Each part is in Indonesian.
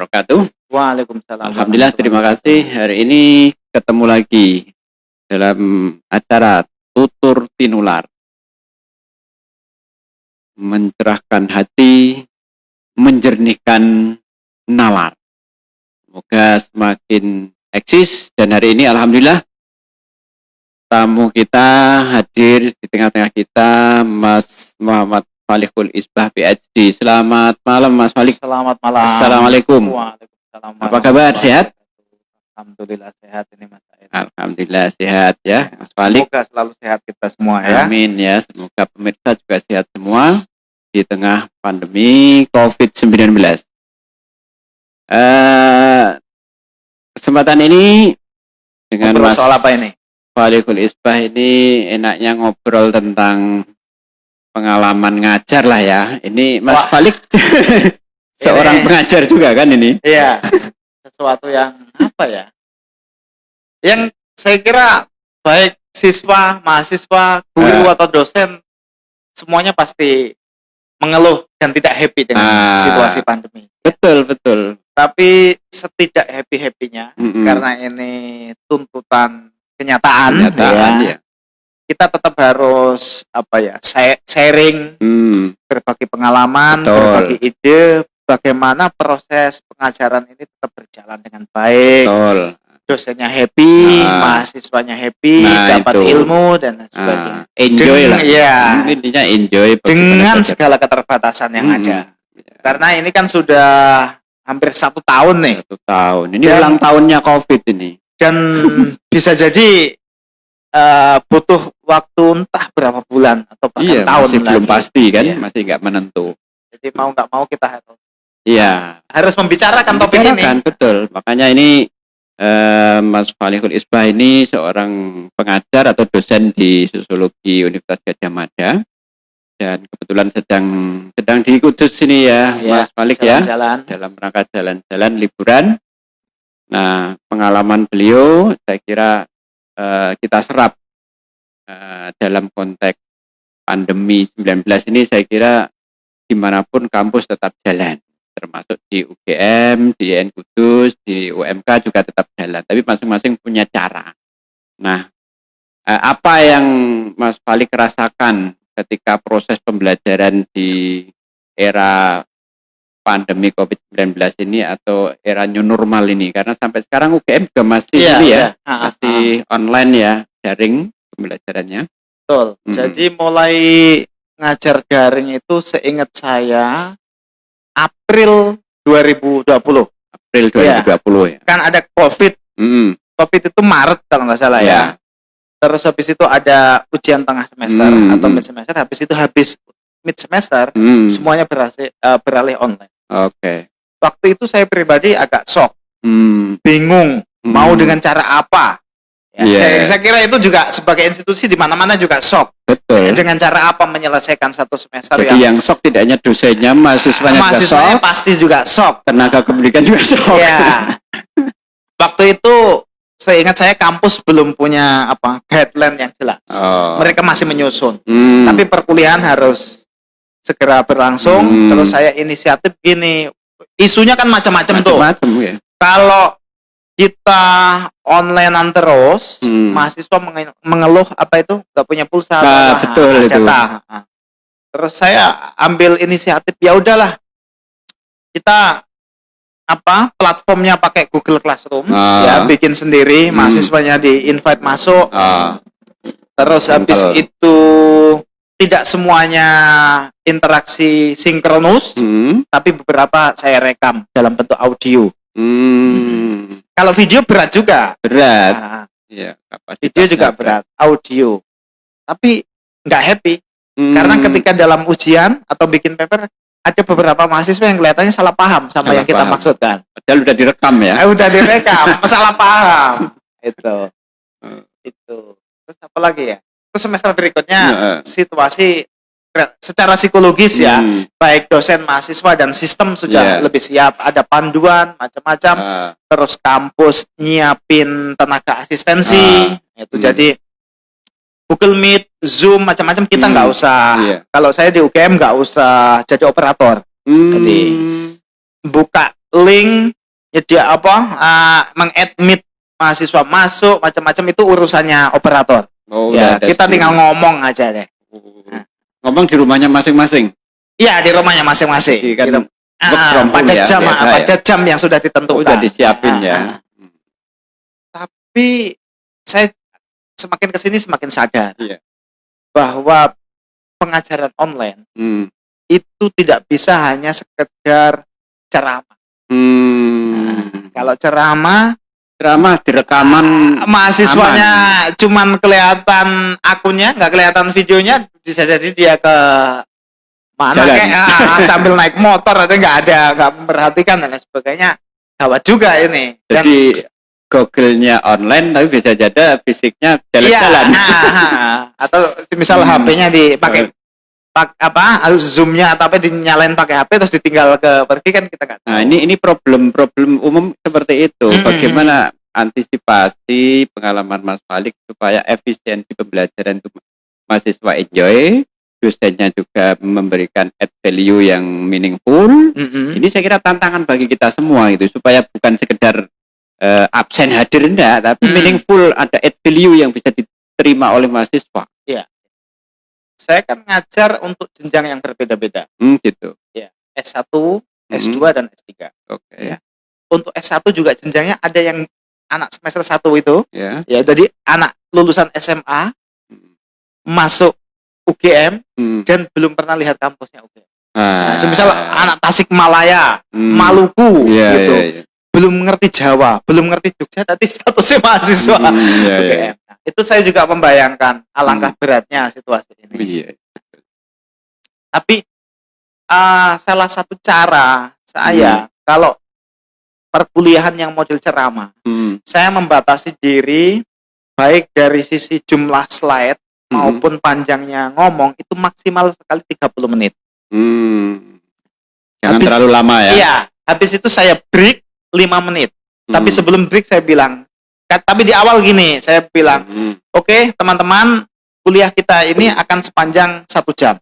wabarakatuh. Waalaikumsalam. Alhamdulillah, terima kasih. Hari ini ketemu lagi dalam acara Tutur Tinular. Mencerahkan hati, menjernihkan nalar. Semoga semakin eksis, dan hari ini alhamdulillah tamu kita hadir di tengah-tengah kita, Mas Muhammad Falikul Isbah PhD. Selamat malam Mas Falik. Selamat malam. Assalamualaikum. Waalaikumsalam. Apa kabar? Sehat? Alhamdulillah sehat ini Mas Said. Alhamdulillah sehat ya Mas Falik. Semoga selalu sehat kita semua ya. Amin ya. Semoga pemirsa juga sehat semua di tengah pandemi COVID-19. Kesempatan ini dengan Ngobrol Mas soal apa ini? Falikul Isbah ini enaknya ngobrol tentang pengalaman ngajar lah ya. Ini Mas Wah. Falik seorang pengajar juga kan ini? Iya. Sesuatu yang apa ya? Yang saya kira baik siswa, mahasiswa, guru atau dosen semuanya pasti mengeluh dan tidak happy dengan situasi pandemi. Betul. Tapi setidak happy-happynya karena ini tuntutan kenyataan ya. Kita tetap harus sharing, berbagi pengalaman, Betul. berbagi ide, bagaimana proses pengajaran ini tetap berjalan dengan baik. Betul. Dosennya happy, mahasiswanya happy, dapat ilmu dan sebagainya. Enjoy lah. Iya. Intinya enjoy Dengan segala keterbatasan yang ada. Karena ini kan sudah hampir 1 tahun nih. 1 tahun. Ini ulang tahunnya COVID ini. Dan bisa jadi butuh waktu entah berapa bulan atau bahkan tahun masih belum lagi. pasti kan, masih nggak menentu. Jadi mau nggak mau kita harus membicarakan topik ini. Betul. Makanya ini Mas Falikul Isbah ini seorang pengajar atau dosen di Sosiologi Universitas Gadjah Mada, dan kebetulan sedang di Kudus ini ya, Mas Falik jalan-jalan. Dalam rangka jalan-jalan liburan. Nah, pengalaman beliau saya kira kita serap dalam konteks pandemi 19 ini. Saya kira dimanapun kampus tetap jalan, termasuk di UGM, di IAIN Kudus, di UMK juga tetap jalan, tapi masing-masing punya cara. Nah, apa yang Mas Falik rasakan ketika proses pembelajaran di era pandemi COVID-19 ini atau era new normal ini? Karena sampai sekarang UGM juga masih masih online ya, daring pembelajarannya. Betul. Jadi mulai ngajar daring itu seingat saya April 2020. April 2020 ya. Kan ada COVID. COVID itu Maret kalau nggak salah ya. Terus habis itu ada ujian tengah semester atau mid semester. Habis mid semester semuanya beralih online. Oke. Waktu itu saya pribadi agak shock, bingung mau dengan cara apa. Saya kira itu juga sebagai institusi di mana-mana juga shock. Betul. Dengan cara apa menyelesaikan 1 semester. Jadi yang shock tidak hanya dosennya, mahasiswanya shock, pasti juga shock. Tenaga pendidikan juga shock. Ya. Waktu itu saya ingat saya kampus belum punya guideline yang jelas. Mereka masih menyusun. Tapi perkuliahan harus segera berlangsung. Terus saya inisiatif gini. Isunya kan macam-macam tuh. Ya. Kalau kita onlinean terus, mahasiswa mengeluh nggak punya pulsa, betul data. Terus saya ambil inisiatif, ya udahlah kita platformnya pakai Google Classroom, bikin sendiri, mahasiswanya di invite masuk. Terus habis itu tidak semuanya interaksi sinkronus, tapi beberapa saya rekam dalam bentuk audio. Kalau video berat juga. Video juga berat. Audio. Tapi nggak happy. Karena ketika dalam ujian atau bikin paper, ada beberapa mahasiswa yang kelihatannya salah paham sama yang kita maksudkan. Padahal udah direkam ya? Udah direkam, salah paham. Itu. Terus apa lagi ya? Terus semester berikutnya situasi secara psikologis baik dosen, mahasiswa dan sistem sudah lebih siap, ada panduan macam-macam, terus kampus nyiapin tenaga asistensi, itu jadi Google Meet, Zoom, macam-macam kita nggak usah. Kalau saya di UGM nggak usah jadi operator. Jadi buka link, dia mengadmit mahasiswa masuk, macam-macam itu urusannya operator. Ya, kita tinggal ngomong aja deh. Ngomong di rumahnya masing-masing. Iya, di rumahnya masing-masing. Kan gitu. Pada jam yang sudah ditentukan. Udah disiapin ya. Tapi saya semakin kesini semakin sadar bahwa pengajaran online itu tidak bisa hanya sekedar ceramah. Kalau ceramah direkaman mahasiswanya cuman kelihatan akunnya, nggak kelihatan videonya, bisa jadi dia ke mana kayak sambil naik motor atau nggak memperhatikan dan lain sebagainya. Gawat juga ini. Jadi Google-nya online tapi bisa jadi fisiknya jalan-jalan. Atau misal HP-nya dipakai zoom-nya atau apa dinyalain pakai HP terus ditinggal pergi kan kita nggak tahu. Nah, ini problem umum seperti itu. Bagaimana antisipasi pengalaman Mas Falik supaya efisiensi pembelajaran itu mahasiswa enjoy, dosennya juga memberikan add value yang meaningful. Ini saya kira tantangan bagi kita semua itu supaya bukan sekedar absen hadir enggak, tapi meaningful, ada add value yang bisa diterima oleh mahasiswa. Iya. Saya kan ngajar untuk jenjang yang berbeda-beda. Gitu. Ya, S1, S2 dan S3. Oke. Ya. Untuk S1 juga jenjangnya ada yang anak semester 1 itu. Ya, jadi anak lulusan SMA masuk UGM dan belum pernah lihat kampusnya UGM. Semisal anak Tasikmalaya, Maluku gitu. Belum ngerti Jawa, belum ngerti Jogja, tapi statusnya mahasiswa UGM. Nah, itu saya juga membayangkan alangkah beratnya situasi ini. Tapi salah satu cara saya kalau perkuliahan yang model ceramah, saya membatasi diri baik dari sisi jumlah slide maupun panjangnya ngomong itu maksimal sekali 30 menit. Jangan terlalu lama ya. Iya, habis itu saya break 5 menit. Tapi sebelum break saya bilang, tapi di awal gini, saya bilang, oke, teman-teman, kuliah kita ini akan sepanjang 1 jam.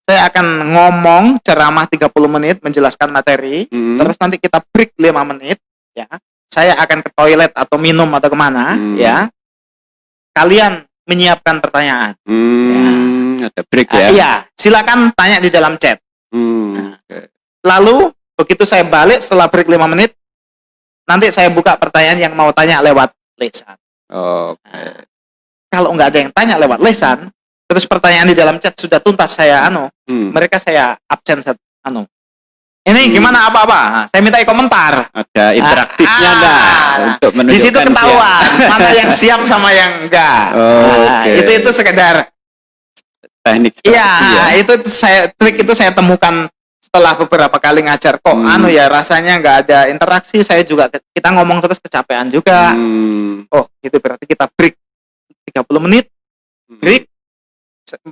Saya akan ngomong ceramah 30 menit menjelaskan materi, terus nanti kita break 5 menit, ya. Saya akan ke toilet atau minum atau kemana, ya. Kalian menyiapkan pertanyaan. Ada break ya. Iya, silakan tanya di dalam chat. Lalu begitu saya balik setelah break 5 menit, nanti saya buka pertanyaan yang mau tanya lewat lesan. Kalau nggak ada yang tanya lewat lesan, terus pertanyaan di dalam chat sudah tuntas saya mereka saya absen ini gimana apa-apa. Saya minta komentar. Ada interaktifnya untuk menunjukkan. Di situ ketahuan mana yang siap sama yang enggak. Itu sekedar teknik. Iya, itu trik itu saya temukan setelah beberapa kali ngajar kok rasanya nggak ada interaksi, saya juga kita ngomong terus kecapean juga. Oh gitu, berarti kita break 30 menit, break,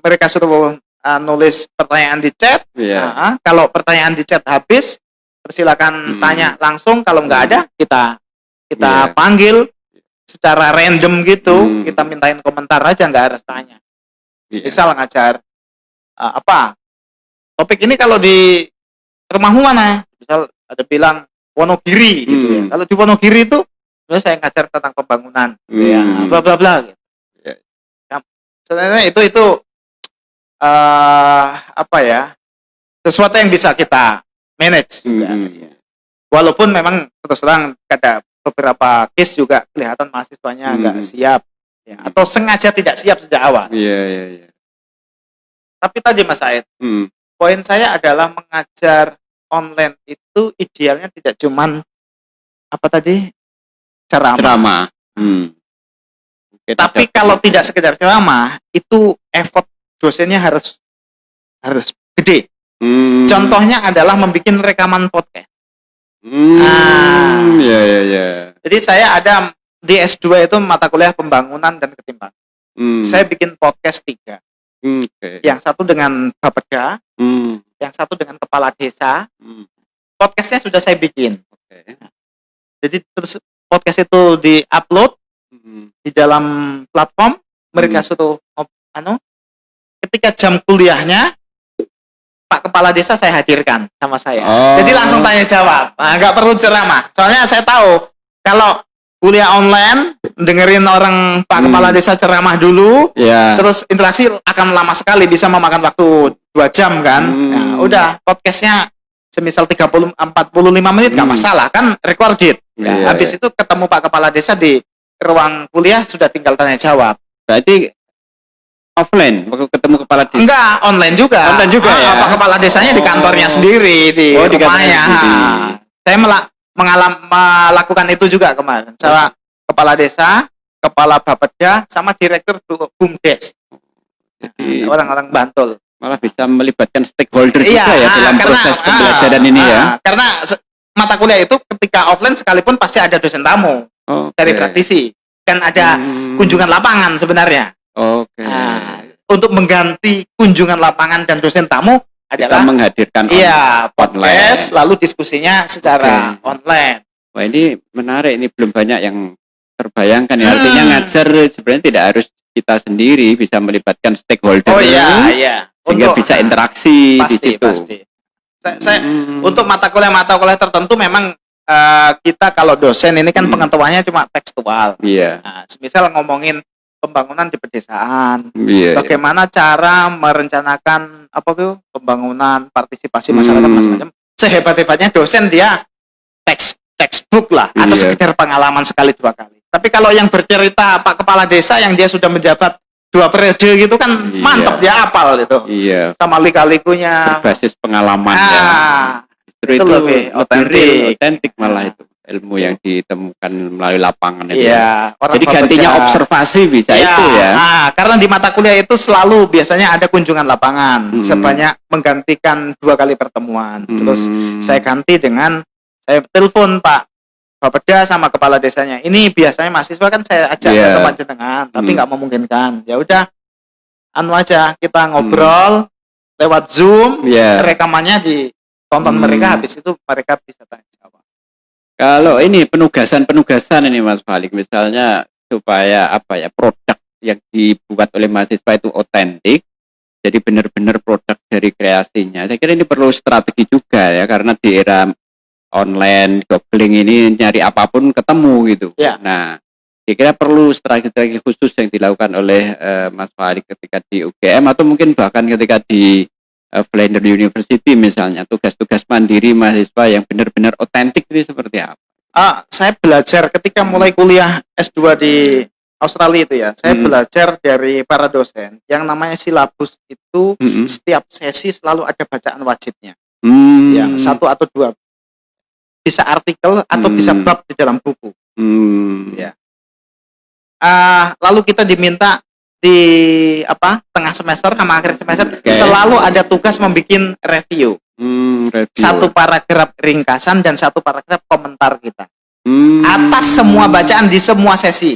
mereka suruh nulis pertanyaan di chat. Kalau pertanyaan di chat habis, persilakan tanya langsung, kalau nggak ada kita panggil secara random gitu, kita mintain komentar aja, nggak harus tanya. Misal ngajar topik ini kalau di rumahmu mana? Misal ada bilang Wonogiri gitu ya. Kalau di Wonogiri itu saya ngajar tentang pembangunan, bla bla bla gitu. Sebenarnya itu sesuatu yang bisa kita manage juga. Walaupun memang terus terang ada beberapa case juga kelihatan mahasiswanya nggak siap, atau sengaja tidak siap sejak awal. Tapi tadi Mas Said, poin saya adalah mengajar online itu idealnya tidak cuman ceramah. Tapi kalau tidak sekedar ceramah, itu effort dosennya harus gede. Contohnya adalah membuat rekaman podcast. Jadi saya ada di S2 itu mata kuliah pembangunan dan ketimpangan. Saya bikin podcast 3. Yang satu dengan Bapeda, yang satu dengan kepala desa. Podcastnya sudah saya bikin. Jadi terus podcast itu di-upload di dalam platform, mereka suruh ketika jam kuliahnya Pak Kepala Desa saya hadirkan sama saya. Oh. Jadi langsung tanya jawab. Nah, nggak perlu ceramah. Soalnya saya tahu kalau kuliah online dengerin orang Pak Kepala Desa ceramah dulu, terus interaksi akan lama sekali, bisa memakan waktu 2 jam kan. Nah, udah podcastnya semisal 30-45 menit nggak masalah kan, recorded. Habis itu ketemu Pak Kepala Desa di ruang kuliah, sudah tinggal tanya jawab. Berarti offline waktu ketemu kepala desa? Enggak, online juga. Online juga ya. Pak Kepala Desanya di kantornya sendiri, di rumahnya. Saya melakukan itu juga kemarin. Saya Kepala Desa, Kepala Bapeda, sama Direktur BUMDes. Jadi orang-orang Bantul. Malah bisa melibatkan stakeholder juga ya dalam proses pembelajaran ini ya. Karena mata kuliah itu ketika offline sekalipun pasti ada dosen tamu dari praktisi. Dan ada kunjungan lapangan sebenarnya. Untuk mengganti kunjungan lapangan dan dosen tamu adalah kita menghadirkan podcast, lalu diskusinya secara online. Wah, ini menarik, ini belum banyak yang terbayangkan ya. Artinya ngajar sebenarnya tidak harus kita sendiri, bisa melibatkan stakeholder. Sehingga bisa interaksi di situ. Pasti. Saya untuk mata kuliah tertentu memang kita kalau dosen ini kan pengetahuannya cuma tekstual. Nah, misal ngomongin pembangunan di pedesaan, bagaimana cara merencanakan pembangunan, partisipasi masyarakat macam-macam. Sehebat-hebatnya dosen dia textbook lah, atau sekedar pengalaman sekali 2 kali. Tapi kalau yang bercerita Pak Kepala Desa yang dia sudah menjabat 2 periode gitu kan mantap, dia hafal itu. Sama lika-likunya berbasis pengalaman itu lebih otentik malah itu ilmu yang ditemukan melalui lapangan itu. Jadi gantinya observasi bisa itu ya. Nah, karena di mata kuliah itu selalu biasanya ada kunjungan lapangan sebanyak menggantikan 2 kali pertemuan. Terus saya ganti dengan saya telepon Pak Bapeda sama Kepala Desanya. Ini biasanya mahasiswa kan saya ajak ke tempat jenengan, tapi nggak memungkinkan. Ya udah, aja kita ngobrol lewat Zoom, rekamannya ditonton mereka, habis itu mereka bisa tanya jawab. Kalau ini penugasan ini Mas Falik, misalnya supaya produk yang dibuat oleh mahasiswa itu otentik, jadi benar-benar produk dari kreasinya. Saya kira ini perlu strategi juga ya, karena di era online googling ini nyari apapun ketemu gitu. Nah, saya kira perlu strategi khusus yang dilakukan oleh Mas Falik ketika di UGM atau mungkin bahkan ketika di Blender University misalnya, tugas-tugas mandiri mahasiswa yang benar-benar otentik ini seperti apa? Saya belajar ketika mulai kuliah S2 di Australia itu ya, saya belajar dari para dosen yang namanya silabus itu setiap sesi selalu ada bacaan wajibnya. Ya, 1 atau 2. Bisa artikel atau bisa bab di dalam buku. Ya. Lalu kita diminta di tengah semester sama akhir semester selalu ada tugas membuat review. 1 paragraf ringkasan dan 1 paragraf komentar kita atas semua bacaan di semua sesi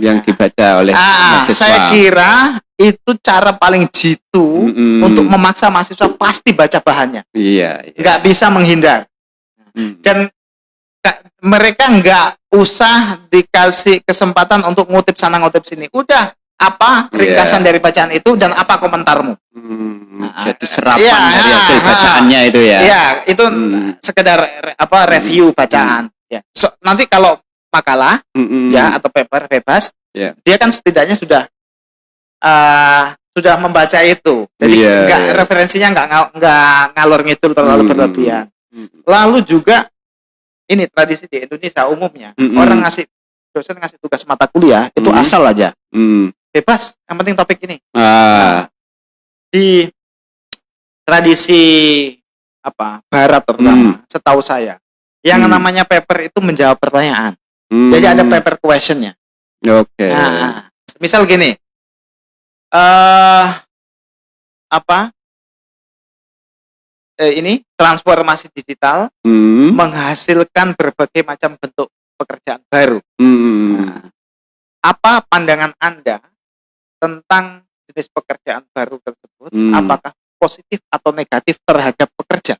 yang dibaca oleh mahasiswa. Saya kira itu cara paling jitu untuk memaksa mahasiswa pasti baca bahannya. Nggak bisa menghindar. Dan mereka nggak usah dikasih kesempatan untuk ngutip sana ngutip sini. Udah, apa ringkasan dari bacaan itu dan apa komentarmu. Jadi serapan dari hasil bacaannya itu ya. Iya, itu sekedar review bacaan. Nanti kalau makalah atau paper bebas, dia kan setidaknya sudah membaca itu. Jadi referensinya nggak ngalor ngidul terlalu berlebihan. Lalu juga ini tradisi di Indonesia umumnya orang dosen ngasih tugas mata kuliah itu asal aja, bebas, yang penting topik ini. Di tradisi Barat terutama, setahu saya, yang namanya paper itu menjawab pertanyaan. Jadi ada paper questionnya. Nah, misal gini, ini transformasi digital menghasilkan berbagai macam bentuk pekerjaan baru. Apa pandangan Anda tentang jenis pekerjaan baru tersebut? Apakah positif atau negatif terhadap pekerja?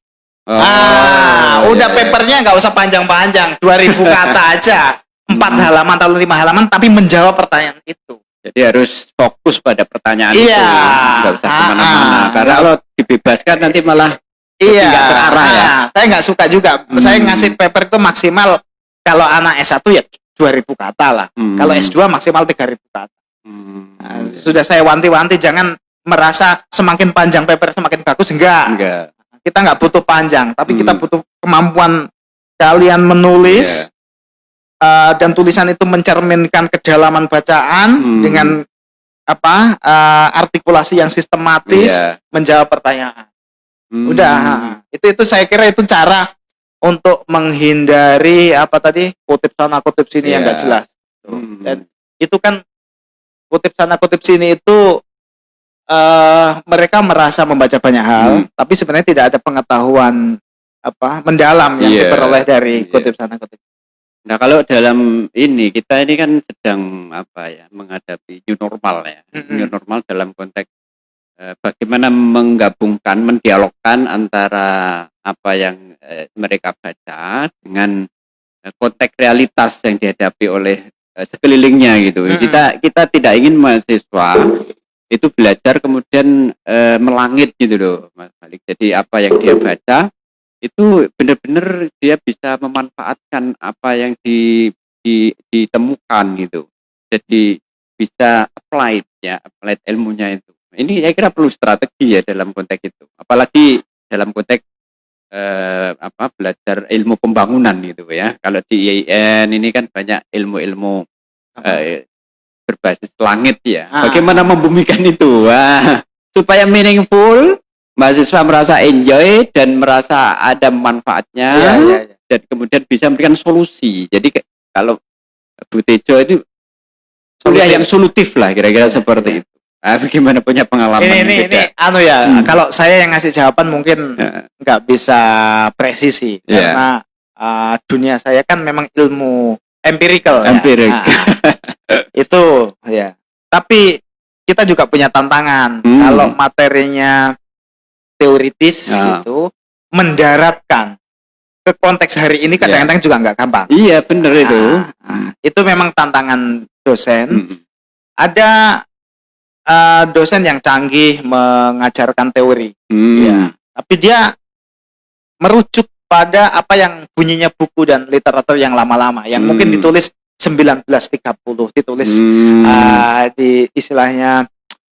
Udah papernya nggak usah panjang-panjang, 2000 kata aja, 4 halaman atau 5 halaman, tapi menjawab pertanyaan itu. Jadi harus fokus pada pertanyaan Iya. itu, nggak usah kemana-mana. Karena kalau dibebaskan nanti malah Iya, nggak terarah ya. Saya nggak suka juga. Saya ngasih paper itu maksimal kalau anak S1 ya 2.000 kata lah. Kalau S2 maksimal 3.000 kata. Nah, sudah saya wanti-wanti jangan merasa semakin panjang paper semakin bagus, enggak. Kita nggak butuh panjang, tapi kita butuh kemampuan kalian menulis dan tulisan itu mencerminkan kedalaman bacaan dengan artikulasi yang sistematis, menjawab pertanyaan. Udah, itu saya kira itu cara untuk menghindari kutip sana kutip sini yang nggak jelas. Dan itu kan kutip sana kutip sini itu mereka merasa membaca banyak hal, tapi sebenarnya tidak ada pengetahuan mendalam yang diperoleh dari kutip sana kutip. Nah, kalau dalam kita ini kan sedang menghadapi new normal ya. New normal dalam konteks bagaimana menggabungkan, mendialogkan antara apa yang mereka baca dengan konteks realitas yang dihadapi oleh sekelilingnya gitu. Kita tidak ingin mahasiswa itu belajar kemudian melangit gitu loh, Mas Malik. Jadi apa yang dia baca itu benar-benar dia bisa memanfaatkan apa yang ditemukan gitu. Jadi bisa applied ilmunya itu. Ini saya kira perlu strategi ya dalam konteks itu. Apalagi dalam konteks belajar ilmu pembangunan gitu ya. Kalau di IAIN ini kan banyak ilmu-ilmu berbasis langit ya. Bagaimana membumikan itu? Supaya meaningful, mahasiswa merasa enjoy dan merasa ada manfaatnya, dan kemudian bisa memberikan solusi. Jadi kalau Bu Tejo itu kuliah yang solutif lah, kira-kira seperti itu. Bagaimana punya pengalaman? Ini kalau saya yang ngasih jawaban mungkin nggak bisa presisi karena dunia saya kan memang ilmu empirical. Itu ya. Tapi kita juga punya tantangan. Kalau materinya teoritis gitu, mendaratkan ke konteks hari ini kadang-kadang juga nggak gampang. Iya, benar itu. Itu memang tantangan dosen. Ada dosen yang canggih mengajarkan teori, tapi dia merujuk pada apa yang bunyinya buku dan literatur yang lama-lama, yang mungkin ditulis 1930, ditulis di istilahnya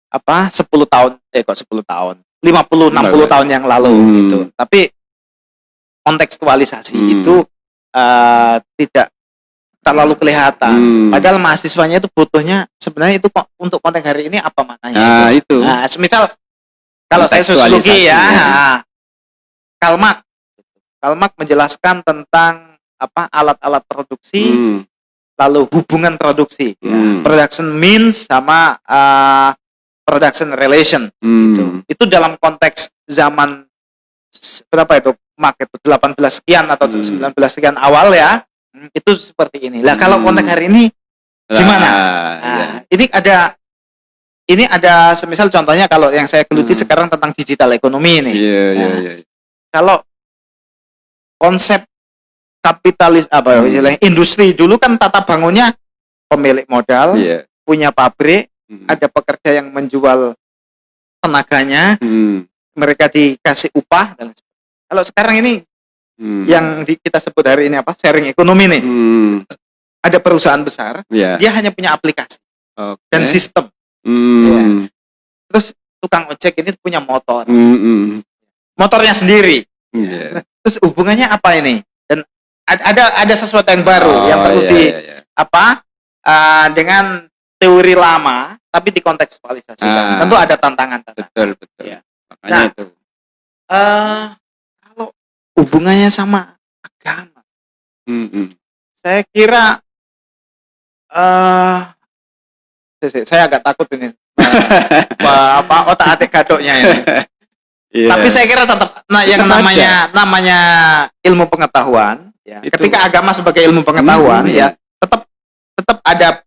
10 tahun, 10 tahun, 50-60 tahun yang lalu gitu. Tapi kontekstualisasi itu tidak terlalu kelihatan. Padahal mahasiswanya itu butuhnya sebenarnya itu untuk konteks hari ini apa maknanya itu. Nah, semisal kalau saya sosiologi Karl Marx menjelaskan tentang alat-alat produksi, lalu hubungan produksi, production means sama production relation. Itu dalam konteks zaman berapa itu? Mark itu 18 sekian atau 19 sekian awal ya. Itu seperti ini. Lah kalau konteks hari ini gimana? Ini ada semisal contohnya kalau yang saya geluti sekarang tentang digital ekonomi ini. Kalau konsep kapitalis industri dulu kan tata bangunnya pemilik modal, punya pabrik, ada pekerja yang menjual tenaganya, mereka dikasih upah dan kalau sekarang ini yang kita sebut hari ini sharing ekonomi nih. Ada perusahaan besar, dia hanya punya aplikasi dan sistem. Terus tukang ojek ini punya motor, motornya sendiri. Terus hubungannya apa ini? Dan ada sesuatu yang baru yang perlu dengan teori lama, tapi dikontekstualisasikan. Tentu ada tantangan. Betul. Makanya itu. Kalau hubungannya sama agama, saya kira saya agak takut ini otak-atik gadoknya ini. Tapi saya kira tetap yang namanya ilmu pengetahuan ketika agama sebagai ilmu pengetahuan tetap ada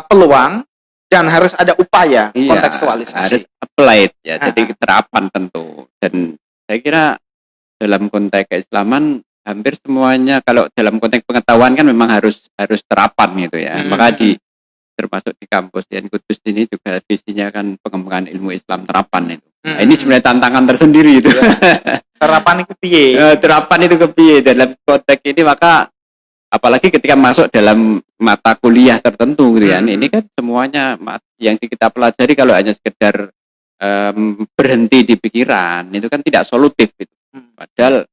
peluang dan harus ada upaya kontekstualisasi. Harus applied jadi terapan tentu. Dan saya kira dalam konteks keislaman hampir semuanya kalau dalam konteks pengetahuan kan memang harus terapan gitu ya. Maka termasuk di kampus Yan Kudus ini juga visinya kan pengembangan ilmu Islam terapan itu. Nah, ini sebenarnya tantangan tersendiri itu. Terapan itu piye? Terapan itu kepiye dalam konteks ini, maka apalagi ketika masuk dalam mata kuliah tertentu gitu ya. Ini kan semuanya yang kita pelajari kalau hanya sekedar berhenti di pikiran itu kan tidak solutif gitu. Padahal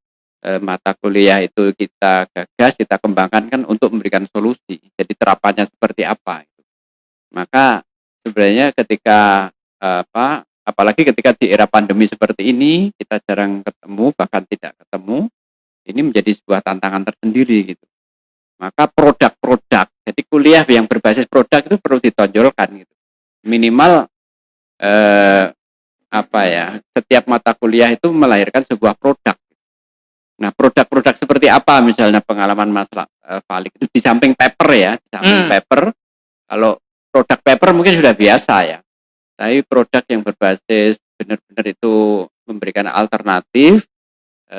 mata kuliah itu kita gagas, kita kembangkan kan untuk memberikan solusi. Jadi terapannya seperti apa gitu. Maka sebenarnya ketika apalagi ketika di era pandemi seperti ini kita jarang ketemu, bahkan tidak ketemu, ini menjadi sebuah tantangan tersendiri gitu. Maka produk-produk, jadi kuliah yang berbasis produk itu perlu ditonjolkan gitu. Minimal setiap mata kuliah itu melahirkan sebuah produk. Nah, produk-produk seperti apa misalnya pengalaman Mas Falik itu di samping paper ya, di samping paper. Kalau produk paper mungkin sudah biasa ya. Tapi produk yang berbasis benar-benar itu memberikan alternatif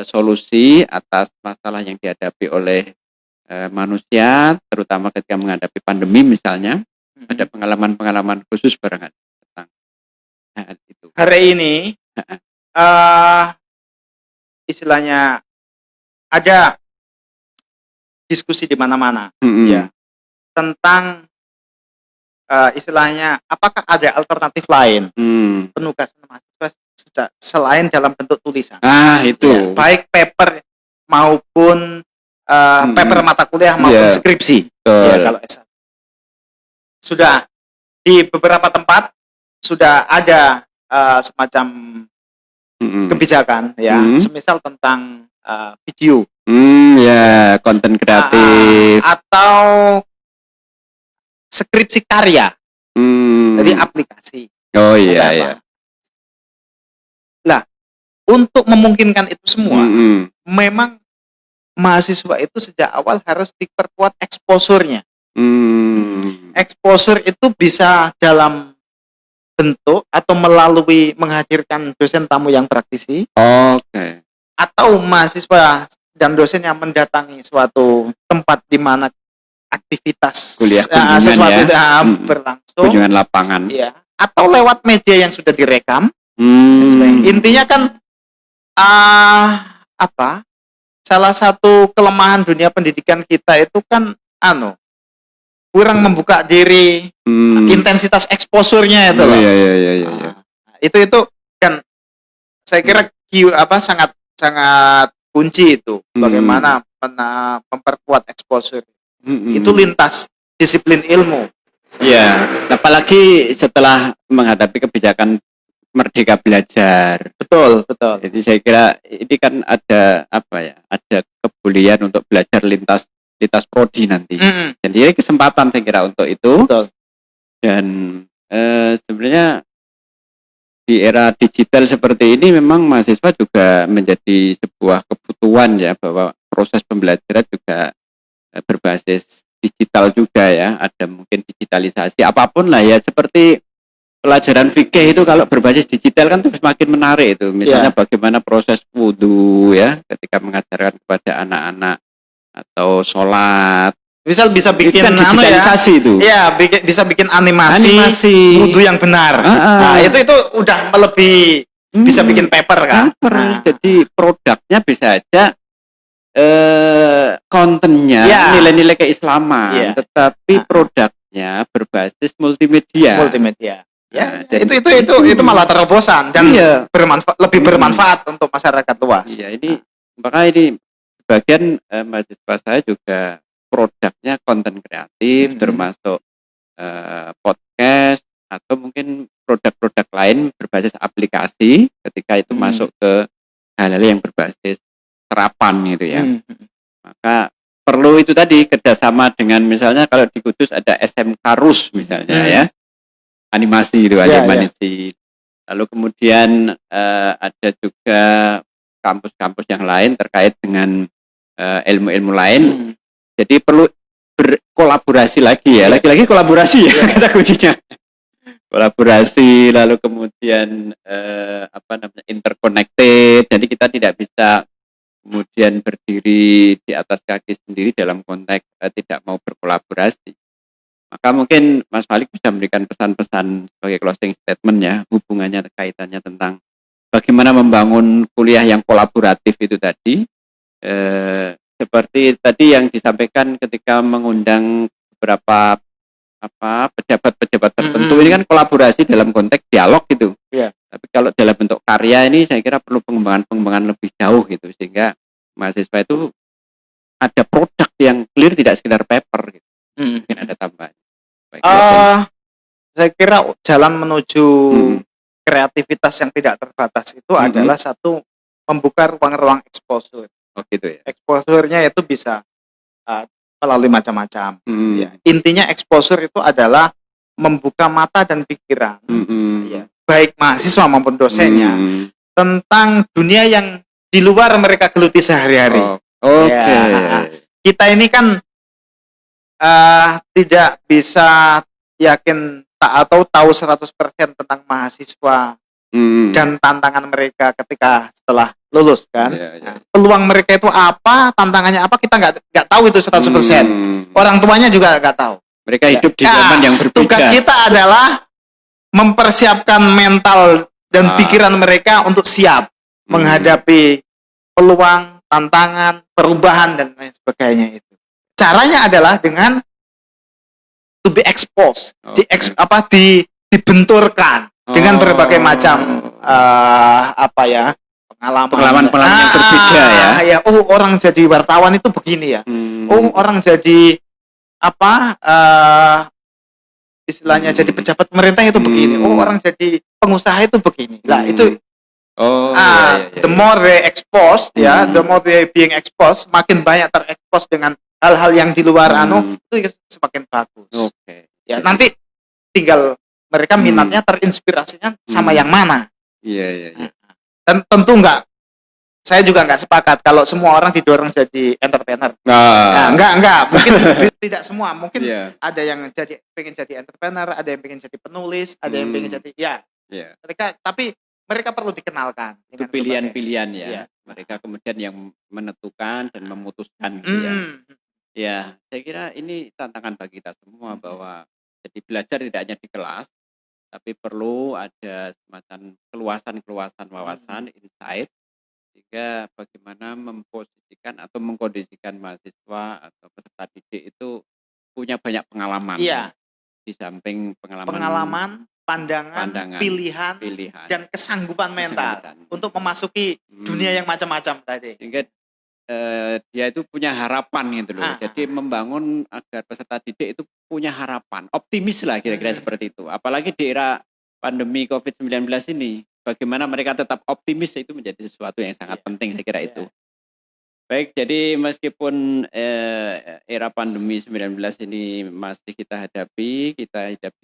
solusi atas masalah yang dihadapi oleh manusia, terutama ketika menghadapi pandemi misalnya. Ada pengalaman-pengalaman khusus barangkali tentang hal itu. Hari ini istilahnya ada diskusi di mana-mana ya tentang istilahnya apakah ada alternatif lain penugasan mahasiswa selain dalam bentuk tulisan. Itu ya, baik paper maupun paper mata kuliah maupun skripsi. Ya, kalau S1 sudah di beberapa tempat sudah ada semacam kebijakan ya, semisal tentang video konten kreatif atau skripsi karya dari aplikasi. Lah, untuk memungkinkan itu semua, memang mahasiswa itu sejak awal harus diperkuat exposure-nya. Exposure itu bisa dalam bentuk atau melalui menghadirkan dosen tamu yang praktisi. Atau mahasiswa dan dosen yang mendatangi suatu tempat di mana aktivitas kuliah sesuatu berlangsung, kunjungan lapangan, ya, atau lewat media yang sudah direkam. Intinya kan salah satu kelemahan dunia pendidikan kita itu kan kurang membuka diri, intensitas exposure-nya itu loh. Itu kan saya kira sangat kunci itu, bagaimana memperkuat exposure. Itu lintas disiplin ilmu. Ya, apalagi setelah menghadapi kebijakan Merdeka Belajar. Betul. Jadi saya kira ini kan ada ada kebolehan untuk belajar lintas prodi nanti. Jadi kesempatan saya kira untuk itu. Betul. Dan sebenarnya di era digital seperti ini memang mahasiswa juga menjadi sebuah kebutuhan ya, bahwa proses pembelajaran juga berbasis digital juga ya. Ada mungkin digitalisasi apapun lah ya, seperti pelajaran fikih itu kalau berbasis digital kan itu semakin menarik itu. Misalnya bagaimana proses wudu ya ketika mengajarkan kepada anak-anak, atau sholat. Misal bisa bikin kan digitalisasi itu. Iya, bisa bikin animasi wudu yang benar. Nah, itu udah melebihi bisa bikin paper kan. Jadi produknya bisa aja kontennya nilai-nilai keislaman, tetapi produknya berbasis multimedia. Ya, itu malah terobosan dan lebih bermanfaat untuk masyarakat luas. Iya, maka ini bagian mahasiswa saya juga produknya konten kreatif, termasuk podcast atau mungkin produk-produk lain berbasis aplikasi ketika itu masuk ke hal-hal yang berbasis terapan gitu ya. Maka perlu itu tadi kerjasama dengan, misalnya kalau di Kudus ada SMK RUS misalnya ya, animasi itu animasi. Lalu kemudian ada juga kampus-kampus yang lain terkait dengan ilmu-ilmu lain. Jadi perlu berkolaborasi lagi ya, lagi-lagi kolaborasi ya kata kuncinya. Kolaborasi, lalu kemudian interconnected. Jadi kita tidak bisa kemudian berdiri di atas kaki sendiri dalam konteks tidak mau berkolaborasi. Maka mungkin Mas Falik bisa memberikan pesan-pesan sebagai closing statement ya, hubungannya kaitannya tentang bagaimana membangun kuliah yang kolaboratif itu tadi. Seperti tadi yang disampaikan ketika mengundang beberapa pejabat-pejabat tertentu ini kan kolaborasi dalam konteks dialog gitu. Iya. Tapi kalau dalam bentuk karya ini saya kira perlu pengembangan lebih jauh gitu, sehingga mahasiswa itu ada produk yang clear, tidak sekedar paper gitu. Mungkin ada tambahan. Baik, saya kira jalan menuju kreativitas yang tidak terbatas itu adalah satu, membuka ruang-ruang exposure. Oh gitu ya. Exposure-nya itu bisa melalui macam-macam. Ya. Intinya exposure itu adalah membuka mata dan pikiran, ya, baik mahasiswa maupun dosennya, tentang dunia yang di luar mereka geluti sehari-hari. Oke. Ya, kita ini kan tidak bisa yakin atau tahu 100% tentang mahasiswa dan tantangan mereka ketika setelah lulus kan. Nah, peluang mereka itu apa, tantangannya apa, kita nggak tahu itu 100%. Orang tuanya juga nggak tahu. Mereka hidup di zaman yang berbeda. Tugas kita adalah mempersiapkan mental dan pikiran mereka untuk siap menghadapi peluang, tantangan, perubahan dan lain sebagainya itu. Caranya adalah dengan to be exposed, dibenturkan dengan berbagai macam pengalaman yang berbeda ya. Oh, orang jadi wartawan itu begini ya. Oh, orang jadi istilahnya jadi pejabat pemerintah itu begini. Oh, orang jadi pengusaha itu begini. Lah itu the more they exposed the more they being exposed, makin banyak terekspos dengan hal-hal yang di luar itu semakin bagus. Ya, nanti tinggal mereka minatnya, terinspirasinya sama yang mana. Iya. Dan tentu saya juga nggak sepakat kalau semua orang didorong jadi entrepreneur. Enggak, mungkin tidak semua, mungkin ada yang pengen jadi entrepreneur, ada yang pengen jadi penulis, ada yang pengen jadi mereka perlu dikenalkan. Itu pilihan-pilihan ya. Mereka kemudian yang menentukan dan memutuskan gitu ya. Ya, saya kira ini tantangan bagi kita semua bahwa jadi belajar tidak hanya di kelas, tapi perlu ada semacam keluasan wawasan, insight, sehingga bagaimana memposisikan atau mengkondisikan mahasiswa atau peserta didik itu punya banyak pengalaman. Iya. Di samping pengalaman, pandangan, pilihan, dan kesanggupan mental untuk memasuki dunia yang macam-macam tadi. Sehingga dia itu punya harapan gitu loh. Jadi membangun agar peserta didik itu punya harapan, optimis lah kira-kira seperti itu. Apalagi di era pandemi COVID-19 ini, bagaimana mereka tetap optimis itu menjadi sesuatu yang sangat penting, saya kira itu. Baik, jadi meskipun era pandemi 19 ini masih kita hadapi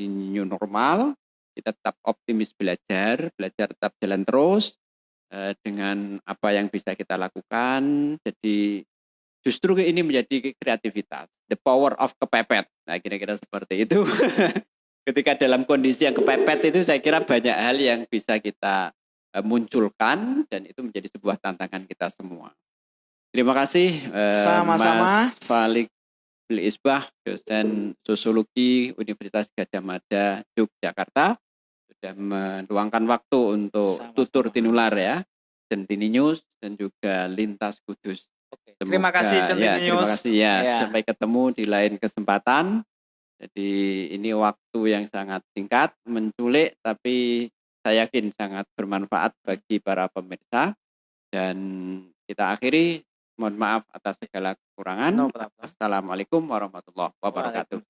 new normal, kita tetap optimis belajar tetap jalan terus dengan apa yang bisa kita lakukan. Jadi justru ini menjadi kreativitas, the power of kepepet. Nah, kira-kira seperti itu. Ketika dalam kondisi yang kepepet itu, saya kira banyak hal yang bisa kita munculkan dan itu menjadi sebuah tantangan kita semua. Terima kasih sama-sama Mas Falik Isbah, dosen sosiologi Universitas Gadjah Mada Yogyakarta, sudah meluangkan waktu untuk tutur tinular ya, Centini News dan juga Lintas Kudus. Terima kasih Centini News. Terima kasih ya. Sampai ketemu di lain kesempatan. Jadi ini waktu yang sangat singkat, menculik, tapi saya yakin sangat bermanfaat bagi para pemirsa. Dan kita akhiri, mohon maaf atas segala kekurangan. Assalamualaikum warahmatullahi wabarakatuh.